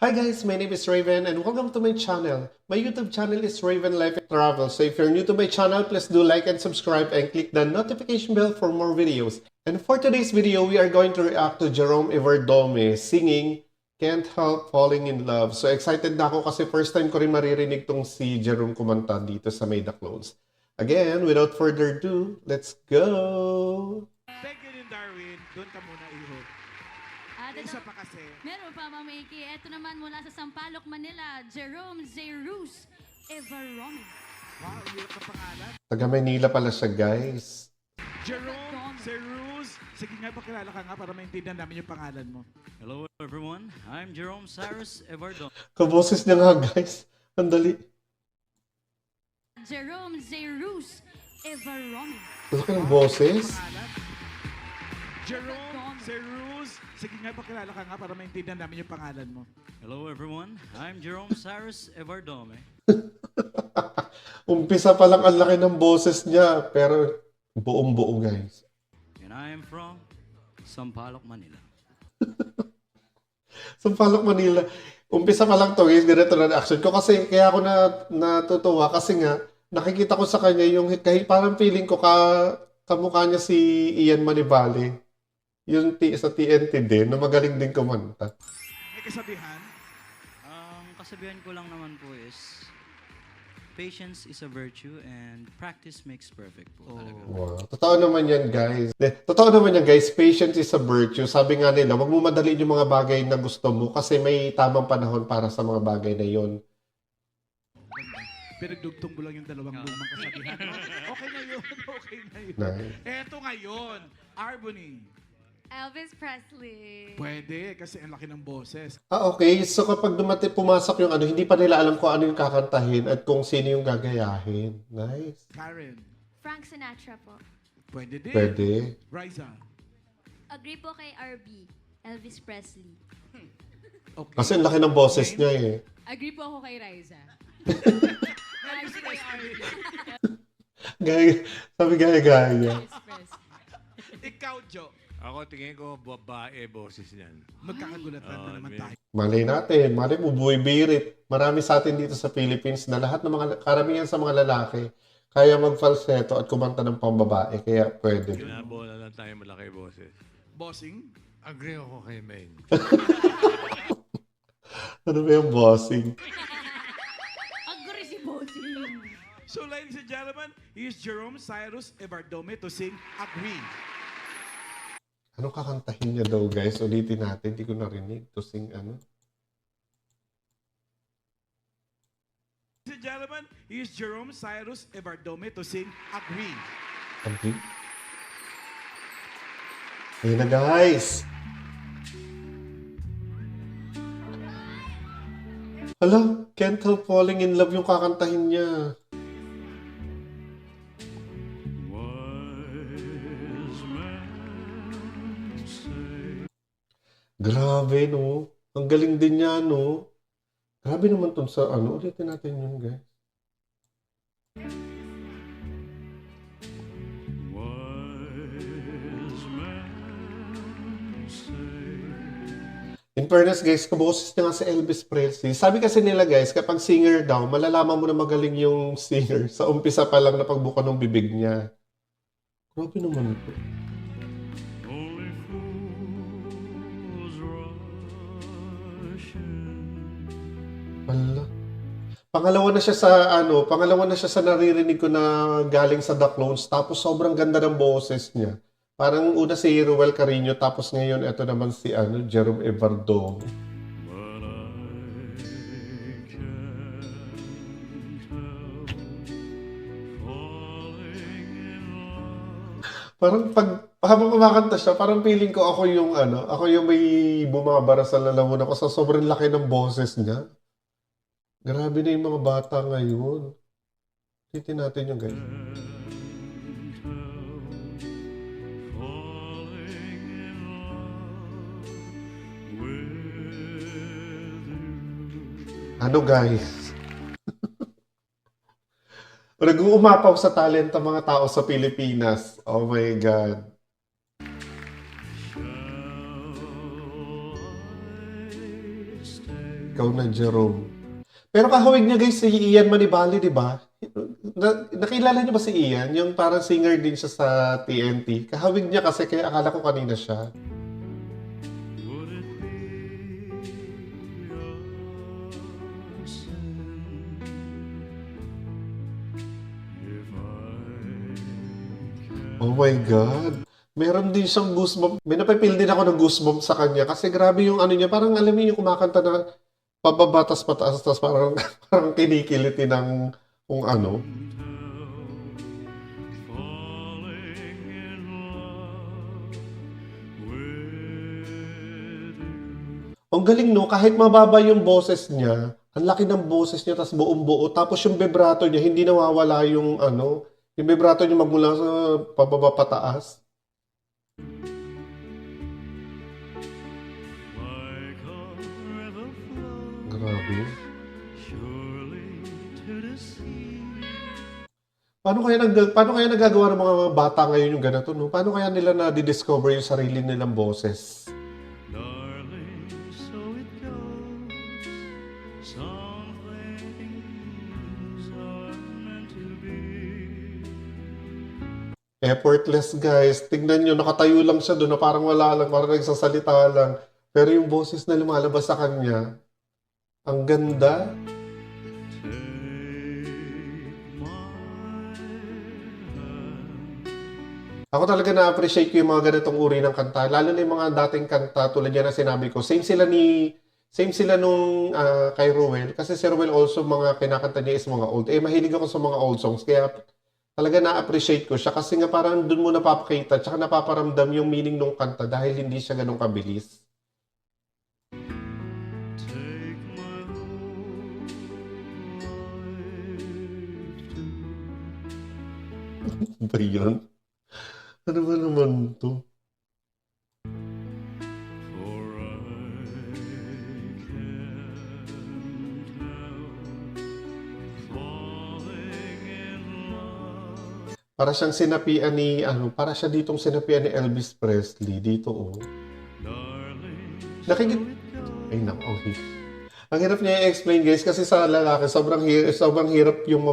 Hi guys, my name is Raven and welcome to my channel. My YouTube channel is Raven Life and Travel. So if you're new to my channel, please do like and subscribe and click the notification bell for more videos. And for today's video, we are going to react to Jerome Everdome singing Can't Help Falling in Love. So excited na ako kasi first time ko rin maririnig tong si Jerome kumanta dito sa May the Clones. Again, without further ado, let's go! Thank you din, Darwin. Doon ka muna, iho. Isa pa kasi. Meron pa, Mama Iki. Ito naman mula sa Sampaloc, Manila, Jerome Zeus Everome. Wow, hirap na pangalan. Taga Manila pala siya, guys. Jerome Cyrus. Sige nga, pakilala ka nga para maintindihan namin yung pangalan mo. Hello everyone, I'm Jerome Cyrus Everdome. Kaboses niya nga, guys. Andali. Jerome Zeus Everome. Laki ng boses. Pangalan? Jerome Cyrus. Sige nga, pakilala ka nga para maintindihan namin yung pangalan mo. Hello everyone, I'm Jerome Cyrus Everdome. Umpisa pa lang ang laki ng boses niya, pero buong-buo, guys. And I am from Sampaloc, Manila. Sampaloc, Manila. Umpisa pa lang to, guys, ganito na reaction ko. Kasi kaya ako natutuwa kasi nga, nakikita ko sa kanya yung, kahit parang feeling ko kamukha niya si Ian Manivale. Yung sa TNT din, na magaling din kumanta. May kasabihan? Ang kasabihan ko lang naman po is, patience is a virtue and practice makes perfect po talaga. Wow. Totoo naman yan, guys. Totoo naman yan, guys. Patience is a virtue. Sabi nga nila, wag mo madaliin yung mga bagay na gusto mo kasi may tamang panahon para sa mga bagay na yon. Pinagdugtong mo lang yung dalawang lumang kasabihan. Okay na yun. Okay na yun. Nice. Eto ngayon, Arbony. Elvis Presley. Pwede, kasi ang laki ng boses. Okay. So kapag pumasok yung ano, hindi pa nila alam kung ano yung kakantahin at kung sino yung gagayahin. Nice. Karen. Frank Sinatra po. Pwede din. Pwede. Riza. Agree po kay RB. Elvis Presley. Okay. Kasi ang laki ng boses niya eh. Agree po ako kay Riza. Elvis Presley. Sabi gaya-gaya. Elvis Presley. Ikaw, Joe. Ako tingin ko babae boses niyan. Magkakagulatan na naman tayo. Malay natin. Malay mo, buwibirit. Marami sa atin dito sa Philippines na lahat ng mga, karamihan sa mga lalaki, kaya mag-falsetto at kumanta ng pambabae. Kaya pwede. Binabola lang tayo malaki boses. Bossing? Agree ako kay Main. Ano ba yung bossing? Agree si Bossing. So, ladies and gentlemen, here's Jerome Cyrus Everdome to sing Agree. Anong kakantahin niya daw, guys? Ulitin natin. Hindi ko narinig. To sing ano? Ladies and gentlemen, here's Jerome Cyrus Everdome to sing Agree. Okay. Ayun na, guys. Hala, Can't Help Falling in Love yung kakantahin niya. Grabe, no? Ang galing din niya, no? Grabe naman tun sa ano. Ulitin natin yun, guys. In fairness, guys, kaboses niya nga si Elvis Presley. Sabi kasi nila, guys, kapag singer daw, malalaman mo na magaling yung singer sa umpisa pa lang na pagbuka ng bibig niya. Grabe naman ito. Only fools rush in. Wala. Pangalawa na siya sa naririnig ko na galing sa The Clones. Tapos sobrang ganda ng boses niya. Parang una si Ruel Carino, tapos ngayon ito naman si Jerome Everdome. But I can't help falling in love. Parang habang kumakanta siya, parang feeling ko ako yung may bumabara sa lalamunan ko sa sobrang laki ng boses niya. Grabe na yung mga bata ngayon. Titin natin yung guys. Ano guys? Nag-uumapaw sa talent ng mga tao sa Pilipinas. Oh my God. Shall I stay? Ikaw na, Jerome. Pero kahawig niya guys si Ian Manibali, di ba? Nakilala niyo ba si Ian? Yung parang singer din siya sa TNT. Kahawig niya kasi kaya akala ko kanina siya. Would it be a sin if I Oh my God. Meron din siyang goosebump. May napipil din ako ng goosebump sa kanya kasi grabe yung ano niya. Parang alam mo yung kumakanta na pababatas pataas tas parang, parang kinikiliti ng kung ano. falling in love with you? Ang galing no, kahit mababa yung boses niya, ang laki ng boses niya tas buong buo. Tapos yung vibrato niya, hindi nawawala yung ano, yung vibrato niya magmula sa pababa pataas. Like a river flows Grabe. surely to the sea. Paano kaya nagagawa ng mga bata ngayon yung ganito, no? Paano kaya nila na-discover yung sarili nilang boses? Darling, so it goes. Some things are meant to be. Effortless, guys. Tingnan nyo, nakatayo lang siya doon na parang wala lang, parang nagsasalita lang. Pero yung boses na lumalabas sa kanya, ang ganda. Take my hand. Ako talaga na-appreciate ko yung mga ganitong uri ng kanta. Lalo na yung mga dating kanta tulad yan na sinabi ko. Same sila nung kay Ruel. Kasi si Ruel also mga kinakanta niya is mga old. Mahilig ako sa mga old songs. Kaya talaga na-appreciate ko siya. Kasi nga parang dun mo napapakita tsaka napaparamdam yung meaning ng kanta dahil hindi siya ganun kabilis. Take my whole life too. Ba yun? Ano ba naman to? For I can't help falling in love. Para siyang sinapian ni, para siya ditong sinapian ni Elvis Presley. Dito, oh. Darling, Nakikit... Ay, nako. Okay. Ang hirap niya i-explain, guys, kasi sa lalaki, sobrang hirap yung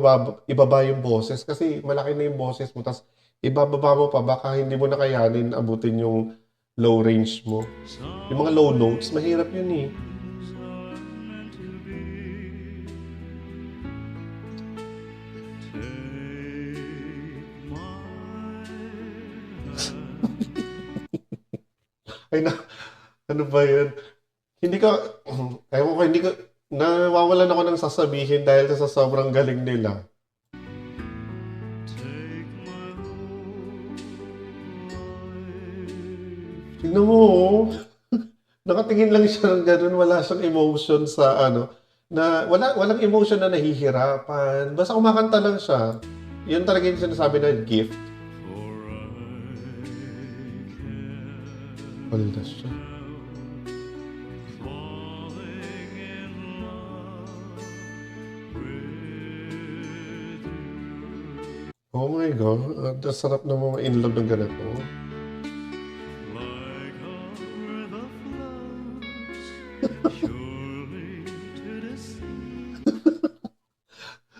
ibaba yung boses. Kasi malaki na yung boses mo, tapos ibababa mo pa, baka hindi mo na kayanin abutin yung low range mo. Yung mga low notes, mahirap yun eh. things are meant to be. Take my hand. Ay, ano ba yan? Hindi ko, ewan ko, hindi ko, nawawalan ako ng sasabihin dahil sa sobrang galing nila. Take my whole life. Tignan mo, oh. Nakatingin lang siya ng ganun, wala siyang emotion sa walang emotion na nahihirapan. Basta kumakanta lang siya. Yun talaga yung sinasabi na gift. For I can't Wala siya. falling in love with you. Oh my God, ang sarap ng mga in love ng ganito. Like a river flows surely to the sea.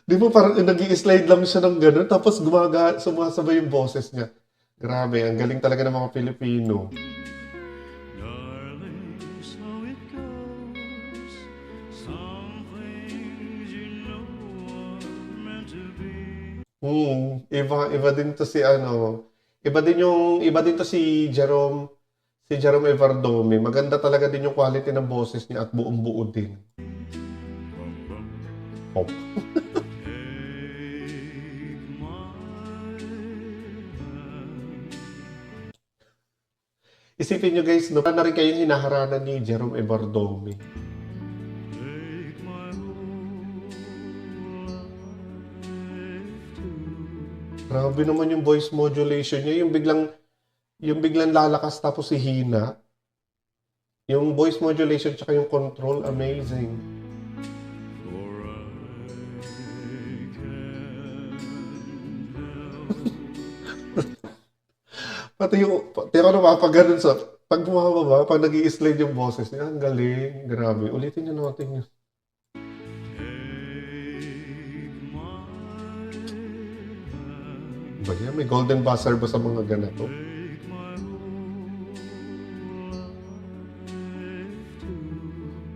Di ba parang nag-i-slide lang siya ng gano'n, tapos sumasabay yung boses niya. Grabe, ang galing talaga ng mga Pilipino. Darling, so it goes. Some things you know are meant to be. Iba din to si iba din to si Jerome Evardome. Maganda talaga din yung quality ng boses niya at buong-buo din. Pop. Take my hand. Isipin nyo guys, no, na rin kayong hinaharana ni Jerome Evardome. Take my whole life too. Grabe naman yung voice modulation niya, yung biglang lalakas tapos hihina. Yung voice modulation tsaka yung control, amazing. For I can't help. Pati ako napapaganon sa Pag bumababa, pag nag-i-slide yung boses niya, ang galing. Grabe. Ulitin niyo natin yun. Ba yan? May golden buzzer ba sa mga ganito?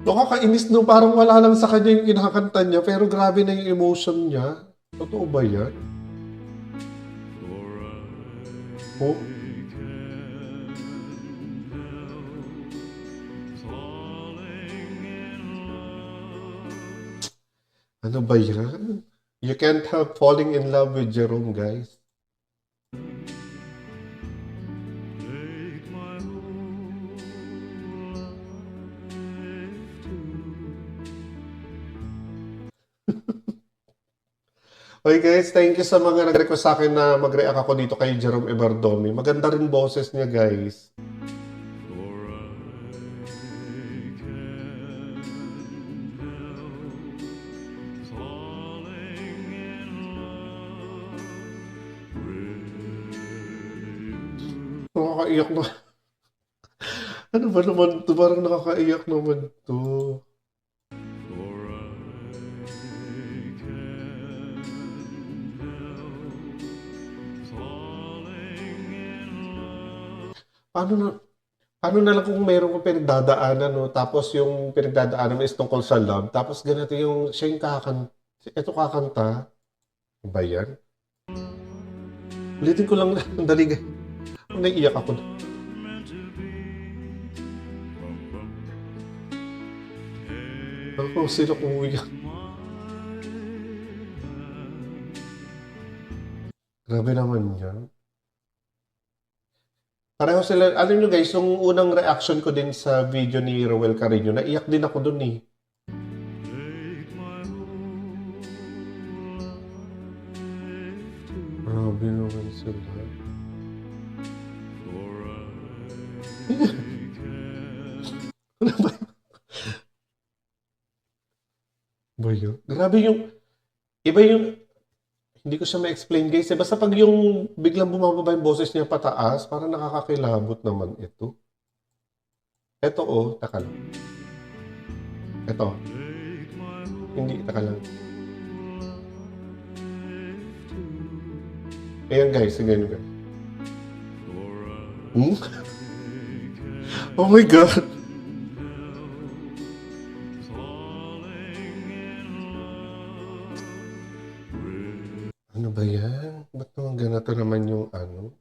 Nakakainis no, parang wala lang sa kanya yung kinakanta niya, pero grabe na yung emotion niya. Totoo ba yan? Oh. Ano ba yan? You can't help falling in love with Jerome, guys. Okay guys, thank you sa mga nag-request sa akin na mag-react ako dito kay Jerome Ebardomi. Maganda rin boses niya, guys. Nakakaiyak na. Ano ba naman ito? Parang nakakaiyak naman ito. Paano na lang kung meron kong pinagdadaanan, no? Tapos yung pinagdadaanan mo is tungkol sa love. Tapos ganito yung, siya yung kakanta. Ano ba yan? Ulitin ko lang na, dali guys. Naiiyak ako. Ako, sino umuwiyak? Grabe naman yan. Pareho sila, alam nyo guys, yung unang reaction ko din sa video ni Rowel Carino, naiyak din ako dun eh. Grabe naman sila. Ano ba yun? Ba yun? Grabe yung, iba yung, hindi ko siya ma-explain guys. Eh, basta pag yung biglang bumababa yung boses niya pataas, parang nakakakilabot naman ito. Ito oh, taka lang. Ito. Hindi, taka lang. Ayan guys, ganyan guys. Hmm? Oh my God! Ano ba yan? Ba't naman ganito naman yung ano?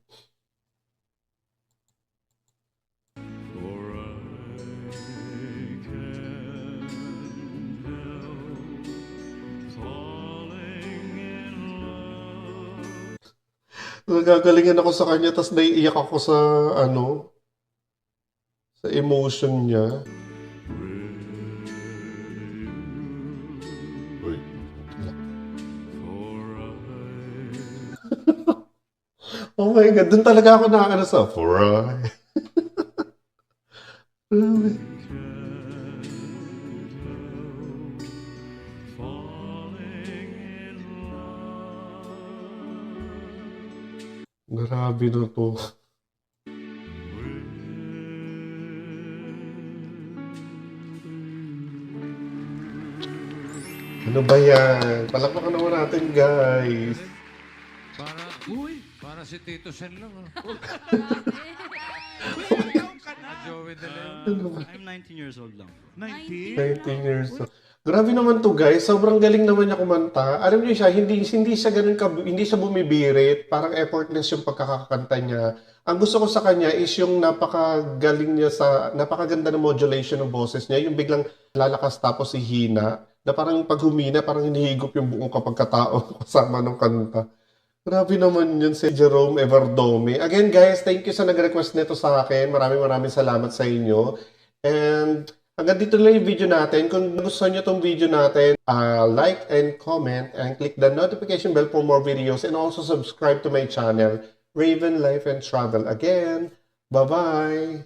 Nagagalingan ako sa kanya, tapos naiiyak ako sa ano, sa emotion niya. Uy. Oh my God, dun talaga ako nakakano sa Fry. Grabe na to. Ano ba yan? Palakpakan naman natin, guys. Para si Tito Sen lang. Joey De Leon. Ano ba? I'm 19 years old lang. 19? 19 years old. Grabe naman to guys, sobrang galing naman niya kumanta. Alam niyo siya, hindi siya ganun hindi siya bumibirit, parang effortless yung pagkakakanta niya. Ang gusto ko sa kanya is yung napakagaling niya napakaganda ng modulation ng boses niya, yung biglang lalakas tapos hihina, na parang pag humina, parang hinihigop yung buong kapagkatao kasama ng kanta. Grabe naman yun si Jerome Evardomi. Again guys, thank you sa nag-request nito sa akin. Maraming salamat sa inyo. And hanggang dito lang yung video natin. Kung gusto nyo itong video natin, like and comment and click the notification bell for more videos and also subscribe to my channel, Raven Life and Travel. Again, bye-bye!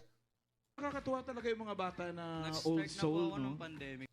Nakakatuwa talaga yung mga bata na old Nag-start na po soul, ako no? ng pandemic.